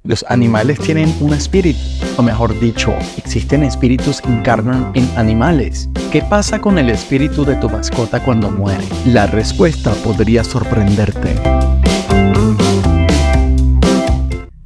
Los animales tienen un espíritu, o mejor dicho, existen espíritus que encarnan en animales. ¿Qué pasa con el espíritu de tu mascota cuando muere? La respuesta podría sorprenderte.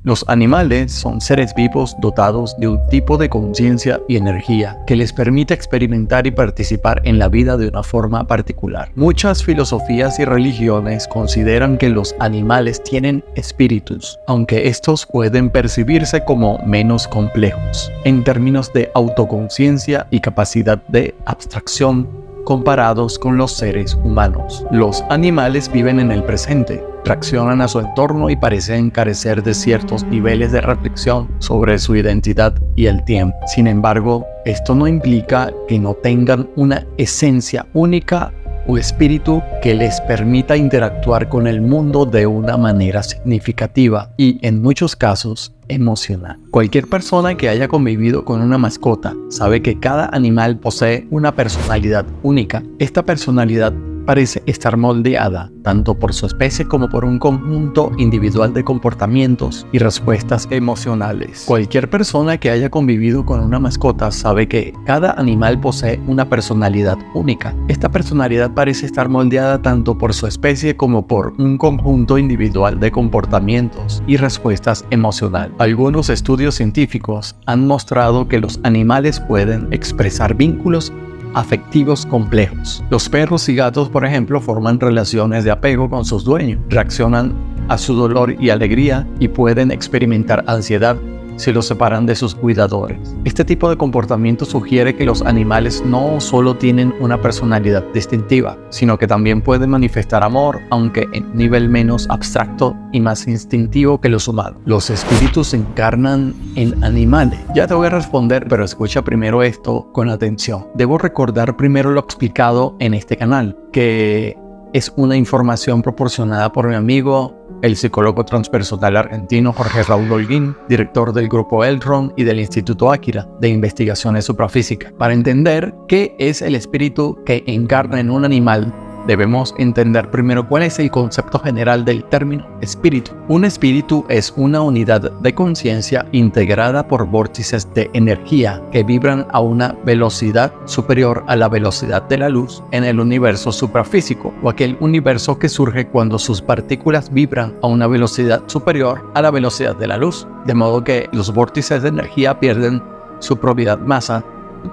Los animales son seres vivos dotados de un tipo de conciencia y energía que les permite experimentar y participar en la vida de una forma particular. Muchas filosofías y religiones consideran que los animales tienen espíritus, aunque estos pueden percibirse como menos complejos, en términos de autoconciencia y capacidad de abstracción comparados con los seres humanos. Los animales viven en el presente, reaccionan a su entorno y parecen carecer de ciertos niveles de reflexión sobre su identidad y el tiempo. Sin embargo, esto no implica que no tengan una esencia única o espíritu que les permita interactuar con el mundo de una manera significativa y, en muchos casos, emocional. Cualquier persona que haya convivido con una mascota sabe que cada animal posee una personalidad única. Esta personalidad parece estar moldeada tanto por su especie como por un conjunto individual de comportamientos y respuestas emocionales. Cualquier persona que haya convivido con una mascota sabe que cada animal posee una personalidad única. Esta personalidad parece estar moldeada tanto por su especie como por un conjunto individual de comportamientos y respuestas emocionales. Algunos estudios científicos han mostrado que los animales pueden expresar vínculos afectivos complejos. Los perros y gatos, por ejemplo, forman relaciones de apego con sus dueños, reaccionan a su dolor y alegría y pueden experimentar ansiedad si los separan de sus cuidadores. Este tipo de comportamiento sugiere que los animales no solo tienen una personalidad distintiva, sino que también pueden manifestar amor, aunque en un nivel menos abstracto y más instintivo que los humanos. Los espíritus se encarnan en animales. Ya te voy a responder, pero escucha primero esto con atención. Debo recordar primero lo explicado en este canal, que es una información proporcionada por mi amigo, el psicólogo transpersonal argentino Jorge Raúl Holguín, director del Grupo Elrond y del Instituto Áquila de Investigaciones Suprafísicas. Para entender qué es el espíritu que encarna en un animal, debemos entender primero cuál es el concepto general del término espíritu. Un espíritu es una unidad de conciencia integrada por vórtices de energía que vibran a una velocidad superior a la velocidad de la luz en el universo suprafísico, o aquel universo que surge cuando sus partículas vibran a una velocidad superior a la velocidad de la luz, de modo que los vórtices de energía pierden su propiedad masa,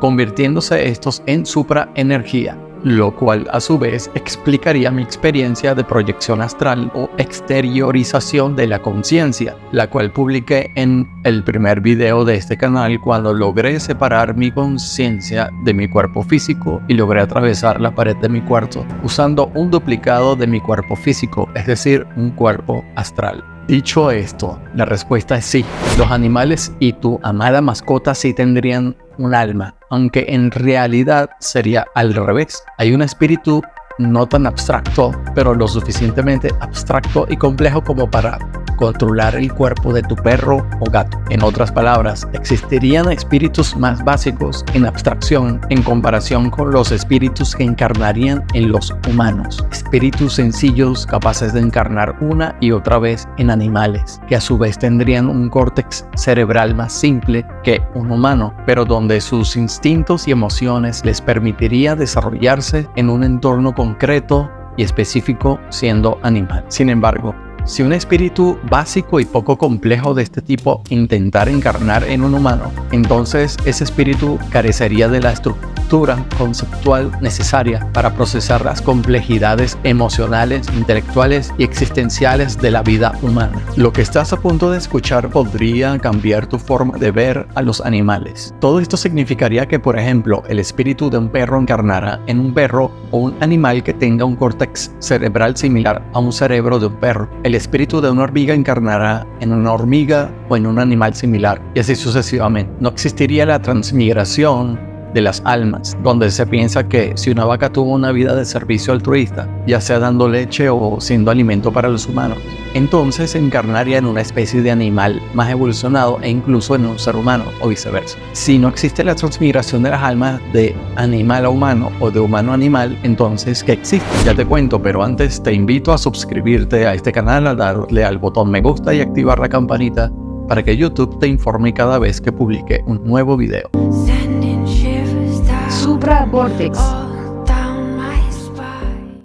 convirtiéndose estos en supraenergía, lo cual a su vez explicaría mi experiencia de proyección astral o exteriorización de la conciencia, la cual publiqué en el primer video de este canal cuando logré separar mi conciencia de mi cuerpo físico y logré atravesar la pared de mi cuarto usando un duplicado de mi cuerpo físico, es decir, un cuerpo astral. Dicho esto, la respuesta es sí. Los animales y tu amada mascota sí tendrían un alma, aunque en realidad sería al revés. Hay un espíritu no tan abstracto, pero lo suficientemente abstracto y complejo como para controlar el cuerpo de tu perro o gato. En otras palabras, existirían espíritus más básicos en abstracción en comparación con los espíritus que encarnarían en los humanos. Espíritus sencillos capaces de encarnar una y otra vez en animales, que a su vez tendrían un córtex cerebral más simple que un humano, pero donde sus instintos y emociones les permitiría desarrollarse en un entorno concreto y específico siendo animal. Sin embargo, si un espíritu básico y poco complejo de este tipo intentara encarnar en un humano, entonces ese espíritu carecería de la estructura conceptual necesaria para procesar las complejidades emocionales, intelectuales y existenciales de la vida humana. Lo que estás a punto de escuchar podría cambiar tu forma de ver a los animales. Todo esto significaría que, por ejemplo, el espíritu de un perro encarnara en un perro o un animal que tenga un córtex cerebral similar a un cerebro de un perro. El espíritu de una hormiga encarnará en una hormiga o en un animal similar, y así sucesivamente. No existiría la transmigración de las almas, donde se piensa que si una vaca tuvo una vida de servicio altruista, ya sea dando leche o siendo alimento para los humanos, entonces se encarnaría en una especie de animal más evolucionado e incluso en un ser humano o viceversa. Si no existe la transmigración de las almas de animal a humano o de humano a animal, entonces ¿qué existe? Ya te cuento, pero antes te invito a suscribirte a este canal, a darle al botón me gusta y activar la campanita para que YouTube te informe cada vez que publique un nuevo video. Supravortex.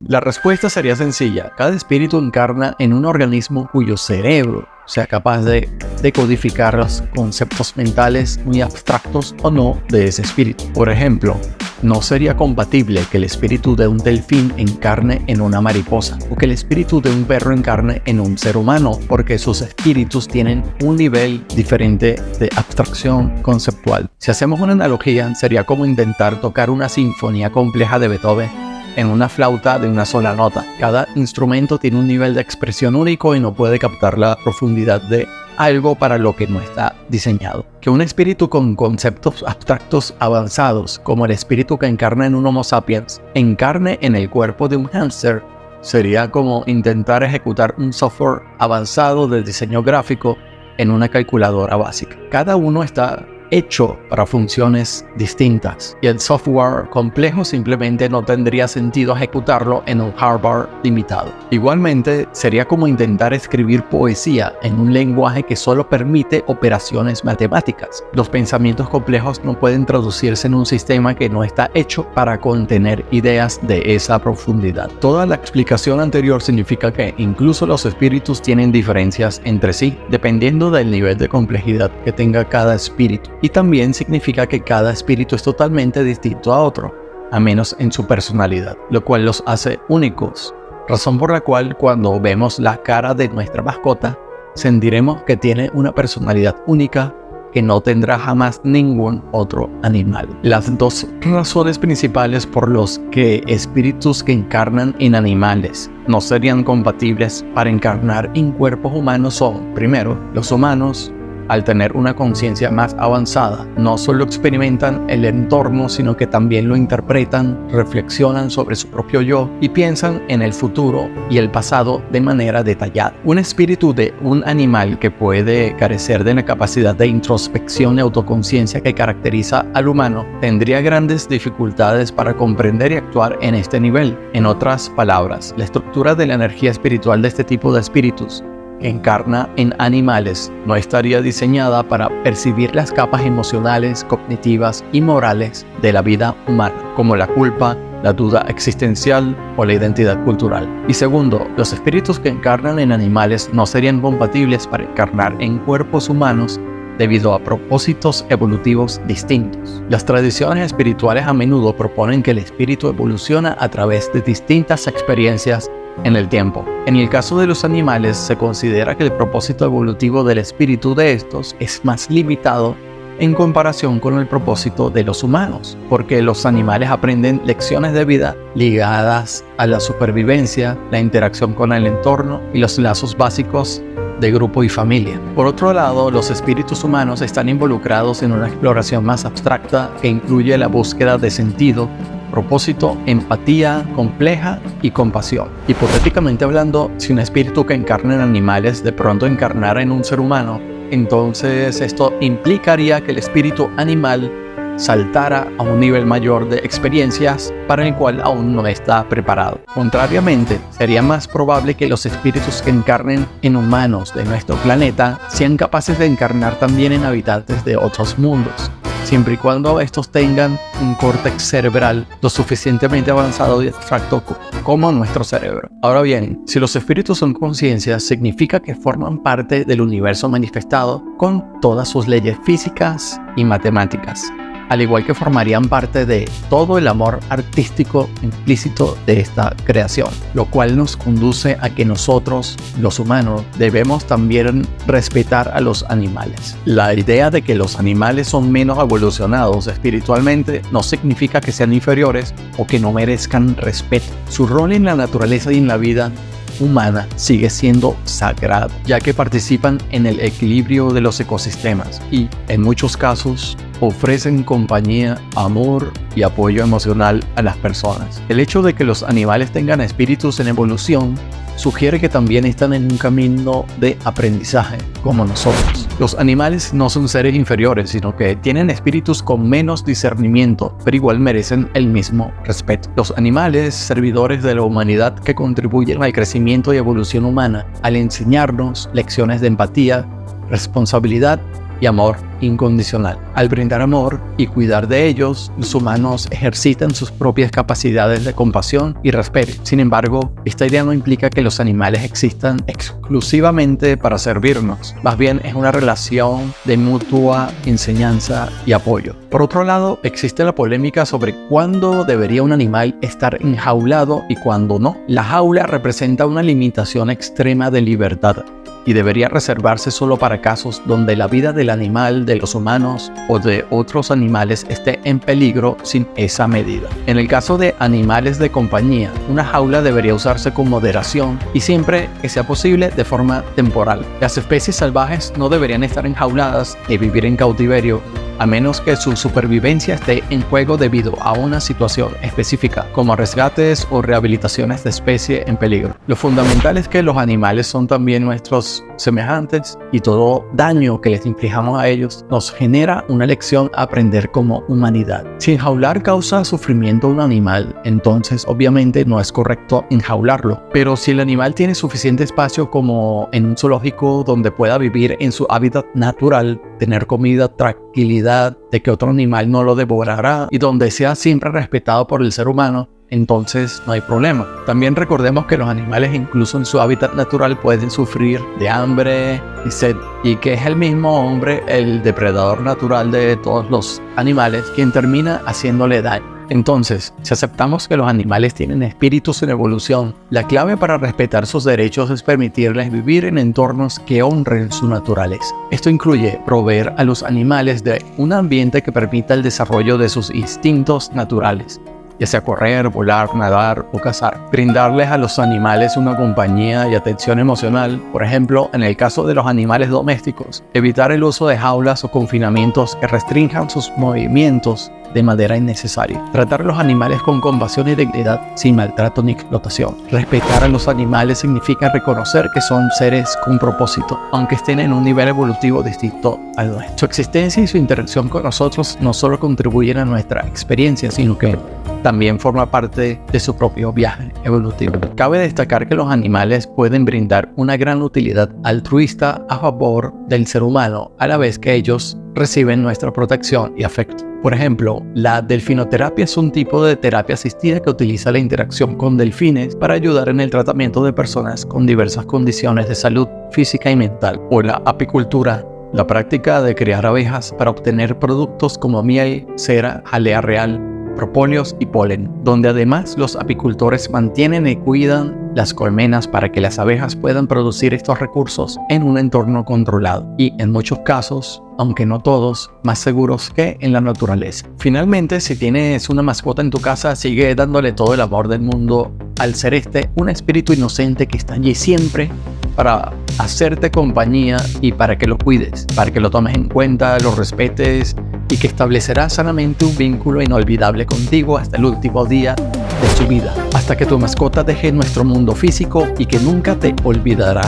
La respuesta sería sencilla. Cada espíritu encarna en un organismo cuyo cerebro sea capaz de decodificar los conceptos mentales muy abstractos o no de ese espíritu. Por ejemplo, no sería compatible que el espíritu de un delfín encarne en una mariposa o que el espíritu de un perro encarne en un ser humano, porque sus espíritus tienen un nivel diferente de abstracción conceptual. Si hacemos una analogía, sería como intentar tocar una sinfonía compleja de Beethoven en una flauta de una sola nota. Cada instrumento tiene un nivel de expresión único y no puede captar la profundidad de algo para lo que no está diseñado. Que un espíritu con conceptos abstractos avanzados, como el espíritu que encarna en un Homo sapiens, encarne en el cuerpo de un hámster, sería como intentar ejecutar un software avanzado de diseño gráfico en una calculadora básica. Cada uno está hecho para funciones distintas y el software complejo simplemente no tendría sentido ejecutarlo en un hardware limitado. Igualmente, sería como intentar escribir poesía en un lenguaje que solo permite operaciones matemáticas. Los pensamientos complejos no pueden traducirse en un sistema que no está hecho para contener ideas de esa profundidad. Toda la explicación anterior significa que incluso los espíritus tienen diferencias entre sí, dependiendo del nivel de complejidad que tenga cada espíritu. Y también significa que cada espíritu es totalmente distinto a otro, a menos en su personalidad, lo cual los hace únicos. Razón por la cual cuando vemos la cara de nuestra mascota, sentiremos que tiene una personalidad única que no tendrá jamás ningún otro animal. Las dos razones principales por las que espíritus que encarnan en animales no serían compatibles para encarnar en cuerpos humanos son, primero, los humanos, al tener una conciencia más avanzada, no solo experimentan el entorno, sino que también lo interpretan, reflexionan sobre su propio yo y piensan en el futuro y el pasado de manera detallada. Un espíritu de un animal que puede carecer de la capacidad de introspección y autoconciencia que caracteriza al humano, tendría grandes dificultades para comprender y actuar en este nivel. En otras palabras, la estructura de la energía espiritual de este tipo de espíritus que encarna en animales no estaría diseñada para percibir las capas emocionales, cognitivas y morales de la vida humana, como la culpa, la duda existencial o la identidad cultural. Y segundo, los espíritus que encarnan en animales no serían compatibles para encarnar en cuerpos humanos debido a propósitos evolutivos distintos. Las tradiciones espirituales a menudo proponen que el espíritu evoluciona a través de distintas experiencias en el tiempo. En el caso de los animales, se considera que el propósito evolutivo del espíritu de estos es más limitado en comparación con el propósito de los humanos, porque los animales aprenden lecciones de vida ligadas a la supervivencia, la interacción con el entorno y los lazos básicos de grupo y familia. Por otro lado, los espíritus humanos están involucrados en una exploración más abstracta que incluye la búsqueda de sentido, propósito, empatía compleja y compasión. Hipotéticamente hablando, si un espíritu que encarna en animales de pronto encarnara en un ser humano, entonces esto implicaría que el espíritu animal saltara a un nivel mayor de experiencias para el cual aún no está preparado. Contrariamente, sería más probable que los espíritus que encarnen en humanos de nuestro planeta sean capaces de encarnar también en habitantes de otros mundos, siempre y cuando estos tengan un córtex cerebral lo suficientemente avanzado y abstracto como nuestro cerebro. Ahora bien, si los espíritus son conciencias, significa que forman parte del universo manifestado con todas sus leyes físicas y matemáticas, al igual que formarían parte de todo el amor artístico implícito de esta creación, lo cual nos conduce a que nosotros, los humanos, debemos también respetar a los animales. La idea de que los animales son menos evolucionados espiritualmente no significa que sean inferiores o que no merezcan respeto. Su rol en la naturaleza y en la vida humana sigue siendo sagrado, ya que participan en el equilibrio de los ecosistemas y, en muchos casos, ofrecen compañía, amor y apoyo emocional a las personas. El hecho de que los animales tengan espíritus en evolución sugiere que también están en un camino de aprendizaje, como nosotros. Los animales no son seres inferiores, sino que tienen espíritus con menos discernimiento, pero igual merecen el mismo respeto. Los animales, servidores de la humanidad que contribuyen al crecimiento y evolución humana, al enseñarnos lecciones de empatía, responsabilidad y amor incondicional. Al brindar amor y cuidar de ellos, los humanos ejercitan sus propias capacidades de compasión y respeto. Sin embargo, esta idea no implica que los animales existan exclusivamente para servirnos. Más bien es una relación de mutua enseñanza y apoyo. Por otro lado, existe la polémica sobre cuándo debería un animal estar enjaulado y cuándo no. La jaula representa una limitación extrema de libertad y debería reservarse solo para casos donde la vida del animal, de los humanos o de otros animales esté en peligro sin esa medida. En el caso de animales de compañía, una jaula debería usarse con moderación y siempre que sea posible de forma temporal. Las especies salvajes no deberían estar enjauladas ni vivir en cautiverio, a menos que su supervivencia esté en juego debido a una situación específica, como rescates o rehabilitaciones de especie en peligro. Lo fundamental es que los animales son también nuestros semejantes y todo daño que les inflijamos a ellos nos genera una lección a aprender como humanidad. Si enjaular causa sufrimiento a un animal, entonces obviamente no es correcto enjaularlo. Pero si el animal tiene suficiente espacio como en un zoológico donde pueda vivir en su hábitat natural, tener comida, tranquilidad, de que otro animal no lo devorará y donde sea siempre respetado por el ser humano, entonces no hay problema. También recordemos que los animales incluso en su hábitat natural pueden sufrir de hambre y sed, y que es el mismo hombre, el depredador natural de todos los animales, quien termina haciéndole daño. Entonces, si aceptamos que los animales tienen espíritus en evolución, la clave para respetar sus derechos es permitirles vivir en entornos que honren su naturaleza. Esto incluye proveer a los animales de un ambiente que permita el desarrollo de sus instintos naturales, ya sea correr, volar, nadar o cazar. Brindarles a los animales una compañía y atención emocional, por ejemplo, en el caso de los animales domésticos, evitar el uso de jaulas o confinamientos que restrinjan sus movimientos de manera innecesaria. Tratar a los animales con compasión y dignidad, sin maltrato ni explotación. Respetar a los animales significa reconocer que son seres con propósito, aunque estén en un nivel evolutivo distinto al nuestro. Su existencia y su interacción con nosotros no solo contribuyen a nuestra experiencia, sino que también forma parte de su propio viaje evolutivo. Cabe destacar que los animales pueden brindar una gran utilidad altruista a favor del ser humano, a la vez que ellos reciben nuestra protección y afecto. Por ejemplo, la delfinoterapia es un tipo de terapia asistida que utiliza la interacción con delfines para ayudar en el tratamiento de personas con diversas condiciones de salud física y mental. O la apicultura, la práctica de criar abejas para obtener productos como miel, cera, jalea real, propóleos y polen, donde además los apicultores mantienen y cuidan las colmenas para que las abejas puedan producir estos recursos en un entorno controlado y, en muchos casos, aunque no todos, más seguros que en la naturaleza. Finalmente, si tienes una mascota en tu casa, sigue dándole todo el amor del mundo al ser un espíritu inocente que está allí siempre para hacerte compañía y para que lo cuides, para que lo tomes en cuenta, lo respetes y que establecerá sanamente un vínculo inolvidable contigo hasta el último día de su vida, hasta que tu mascota deje nuestro mundo físico y que nunca te olvidará,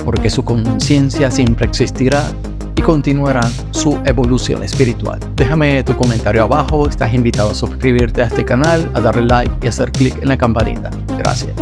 porque su conciencia siempre existirá y continuará su evolución espiritual. Déjame tu comentario abajo, estás invitado a suscribirte a este canal, a darle like y hacer clic en la campanita. Gracias.